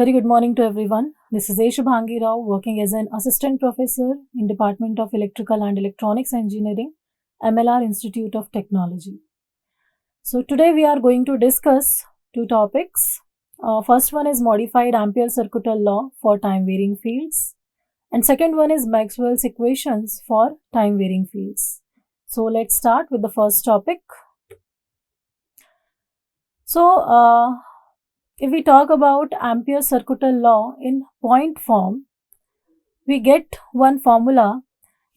Very good morning to everyone. This is A. Shubhangi Rao, working as an assistant professor in Department of Electrical and Electronics Engineering, MLR Institute of Technology. So today we are going to discuss two topics. First one is modified Ampere-Circuital law for time-varying fields, and second one is Maxwell's equations for time-varying fields. So let's start with the first topic. So if we talk about Ampere-Circuital law in point form, we get one formula: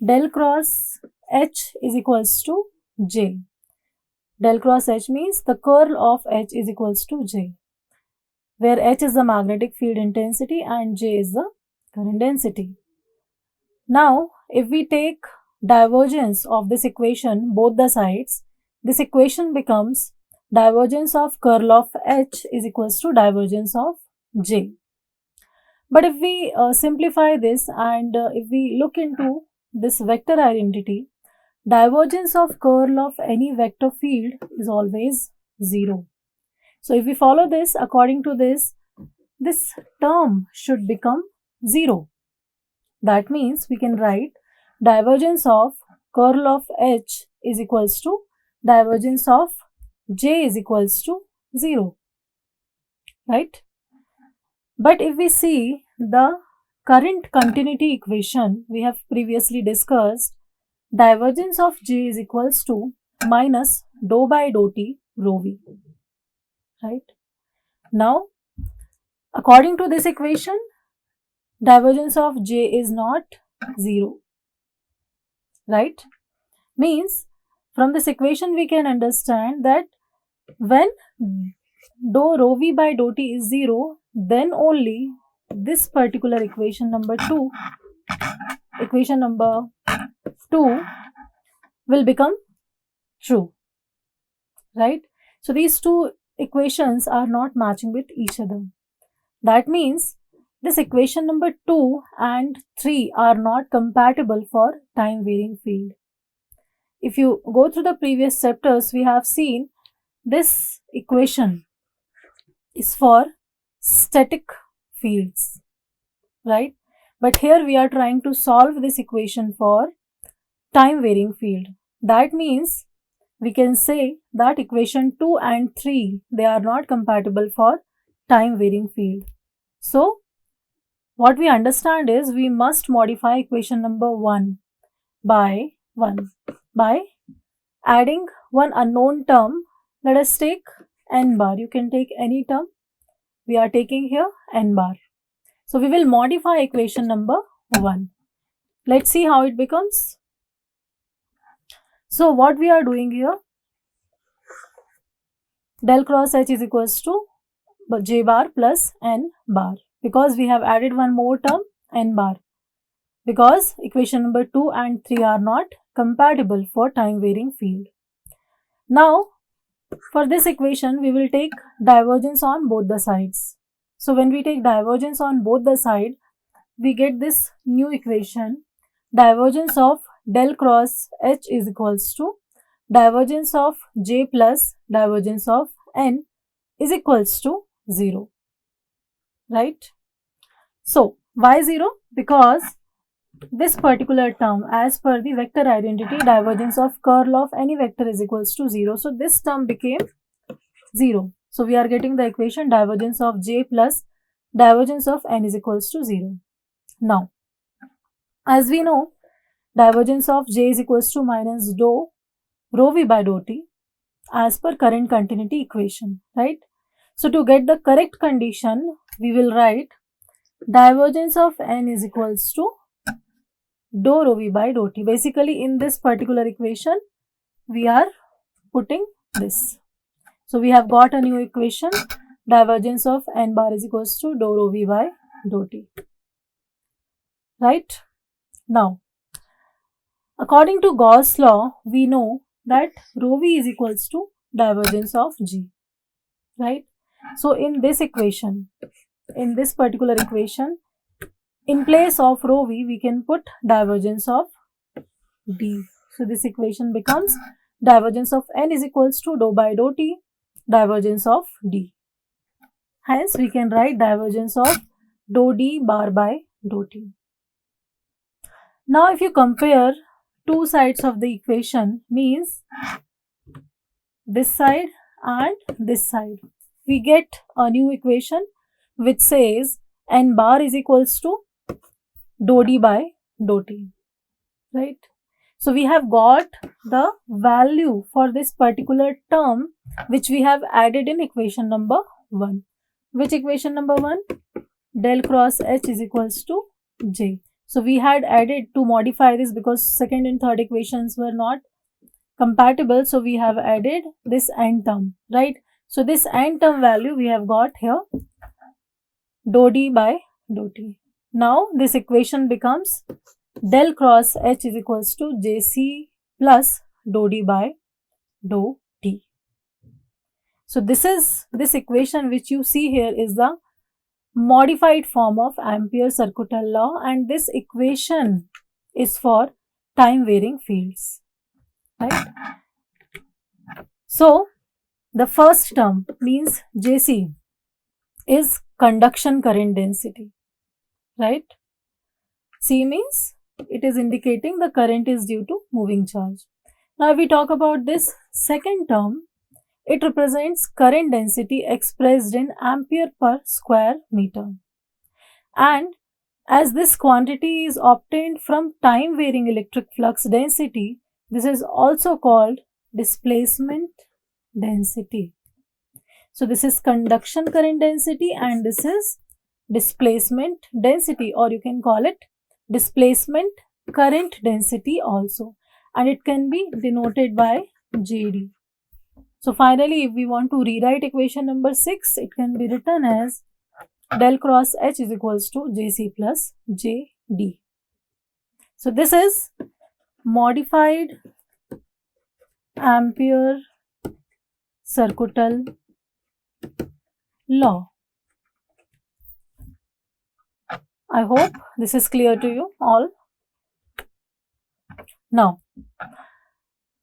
del cross H is equals to J. Del cross H means the curl of H is equals to J, where H is the magnetic field intensity and J is the current density. Now, if we take divergence of this equation, both the sides, this equation becomes divergence of curl of H is equals to divergence of J. But if we simplify this and if we look into this vector identity, divergence of curl of any vector field is always 0. So if we follow this, according to this term should become 0. That means we can write divergence of curl of H is equals to divergence of J is equals to 0, right? But if we see the current continuity equation we have previously discussed, divergence of J is equals to minus dou by dou t rho v, right? Now, according to this equation, divergence of J is not 0, right? Means from this equation we can understand that when dou rho v by dou t is 0, then only this particular equation number 2 will become true, right? So these two equations are not matching with each other. That means this equation number 2 and 3 are not compatible for time varying field. If you go through the previous chapters, we have seen this equation is for static fields, right? But here we are trying to solve this equation for time varying field. That means we can say that equation 2 and 3, they are not compatible for time varying field. So what we understand is we must modify equation number 1 by adding one unknown term. Let us take n bar. You can take any term. We are taking here n bar. So we will modify equation number 1. Let's see how it becomes. So what we are doing here, del cross H is equals to J bar plus n bar, because we have added one more term n bar, because equation number 2 and 3 are not compatible for time varying field. Now for this equation we will take divergence on both the sides. So when we take divergence on both the sides, we get this new equation: divergence of del cross H is equals to divergence of J plus divergence of n is equals to 0, right? So why 0? Because this particular term, as per the vector identity, divergence of curl of any vector is equals to 0. So this term became 0. So we are getting the equation divergence of J plus divergence of n is equals to 0. Now, as we know, divergence of J is equals to minus dou rho v by dou t as per current continuity equation, right? So to get the correct condition, we will write divergence of n is equals to dou rho v by dou t. Basically, in this particular equation, we are putting this. So we have got a new equation: divergence of n bar is equals to dou rho v by dou t, right? Now, according to Gauss law, we know that rho v is equals to divergence of G, right? So in this equation, in this particular equation, in place of rho v, we can put divergence of D. So this equation becomes divergence of n is equals to dou by dou t, divergence of D. Hence, we can write divergence of dou d bar by dou t. Now, if you compare two sides of the equation, means this side and this side, we get a new equation which says n bar is equals to dou d by dou t, right? So we have got the value for this particular term which we have added in equation number 1. Which equation number 1? Del cross H is equals to J. So we had added to modify this because second and third equations were not compatible. So we have added this n term, right? So this n term value we have got here, dou d by dou t. Now this equation becomes del cross H is equals to Jc plus dou d by dou t. So this equation which you see here is the modified form of Ampere's circuital law, and this equation is for time varying fields, right? So the first term means Jc is conduction current density, right? C means it is indicating the current is due to moving charge. Now if we talk about this second term, it represents current density expressed in ampere per square meter. And as this quantity is obtained from time varying electric flux density, this is also called displacement density. So this is conduction current density and this is displacement density, or you can call it displacement current density also, and it can be denoted by JD. So finally, if we want to rewrite equation number 6, it can be written as del cross H is equals to Jc plus Jd. So this is modified Ampere circuital law. I hope this is clear to you all. Now,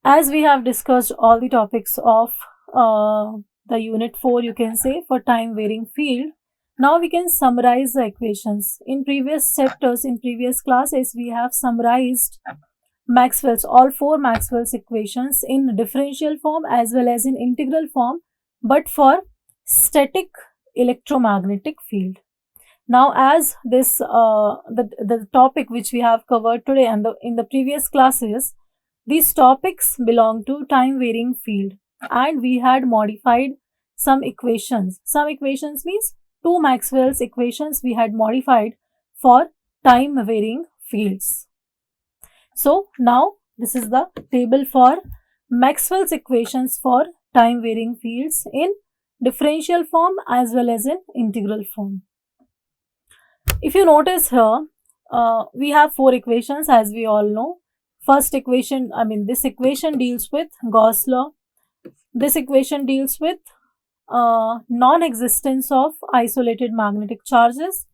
as we have discussed all the topics of the unit 4, you can say, for time varying field, now we can summarize the equations. In previous chapters, in previous classes, we have summarized all 4 Maxwell's equations in differential form as well as in integral form, but for static electromagnetic field. Now, as this the topic which we have covered today and in the previous classes, these topics belong to time varying field, and we had modified some equations. Some equations means 2 Maxwell's equations we had modified for time varying fields. So now this is the table for Maxwell's equations for time varying fields in differential form as well as in integral form. If you notice here, we have 4 equations as we all know. First equation, this equation deals with Gauss law. This equation deals with non-existence of isolated magnetic charges.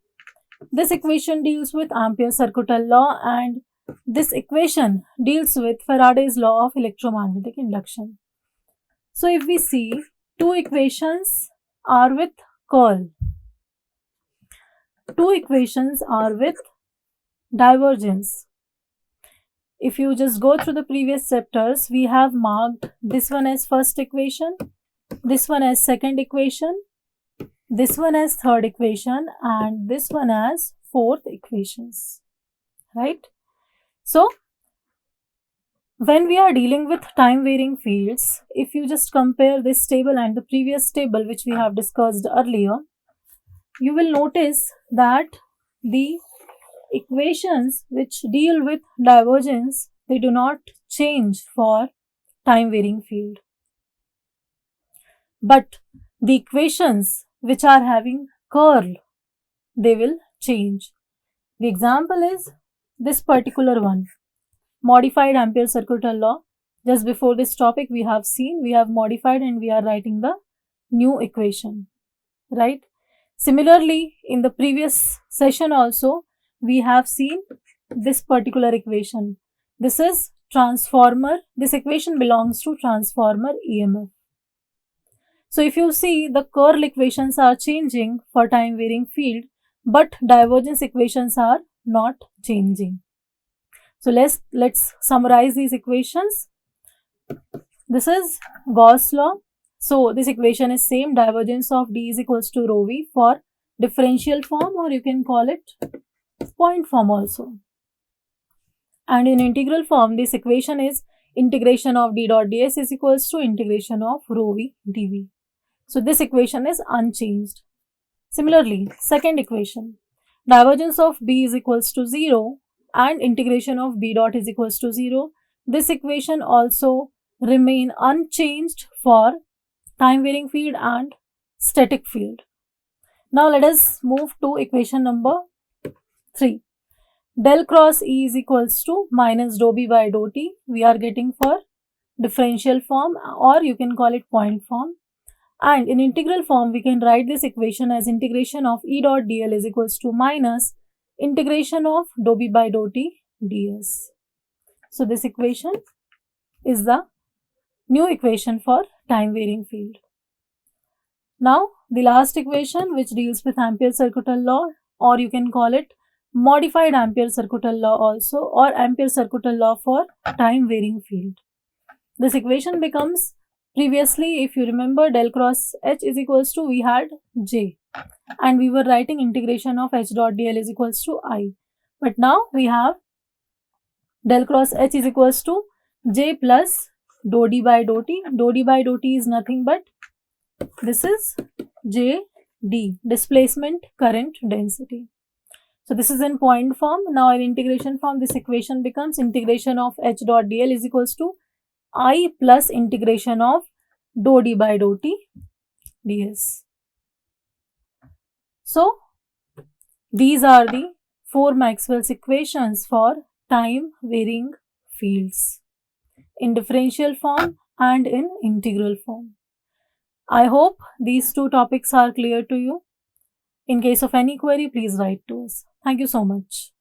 This equation deals with Ampere's circuital law, and this equation deals with Faraday's law of electromagnetic induction. So if we see, 2 equations are with curl. 2 equations are with divergence. If you just go through the previous chapters, we have marked this one as first equation, this one as second equation, this one as third equation, and this one as fourth equations, right? So when we are dealing with time varying fields, if you just compare this table and the previous table which we have discussed earlier, you will notice that the equations which deal with divergence, they do not change for time varying field, but the equations which are having curl, they will change. The example is this particular one, modified Ampere's circuital law. Just before this topic we have seen, we have modified and we are writing the new equation, right? Similarly, in the previous session also, we have seen this particular equation. This is transformer. This equation belongs to transformer EMF. So if you see, the curl equations are changing for time varying field, but divergence equations are not changing. So let's summarize these equations. This is Gauss law. So this equation is same, divergence of d is equals to rho v for differential form, or you can call it point form also. And in integral form, this equation is integration of d dot ds is equals to integration of rho v dv. So this equation is unchanged. Similarly, second equation, divergence of b is equals to 0 and integration of b dot is equals to 0. This equation also remain unchanged for time varying field and static field. Now let us move to equation number 3. Del cross E is equals to minus dou B by dou T. We are getting for differential form, or you can call it point form. And in integral form, we can write this equation as integration of E dot dl is equals to minus integration of dou B by dou T ds. So this equation is the new equation for time varying field. Now the last equation, which deals with Ampere-Circuital law, or you can call it modified Ampere-Circuital law also, or Ampere-Circuital law for time varying field. This equation becomes, previously if you remember, del cross H is equals to, we had J and we were writing integration of H dot dl is equals to I. But now we have del cross H is equals to J plus dou d by dou T. Dou d by dou T is nothing but, this is J d, displacement current density. So this is in point form. Now in integration form, this equation becomes integration of H dot dl is equals to I plus integration of dou d by dou T ds. So these are the 4 Maxwell's equations for time varying fields in differential form and in integral form. I hope these 2 topics are clear to you. In case of any query, please write to us. Thank you so much.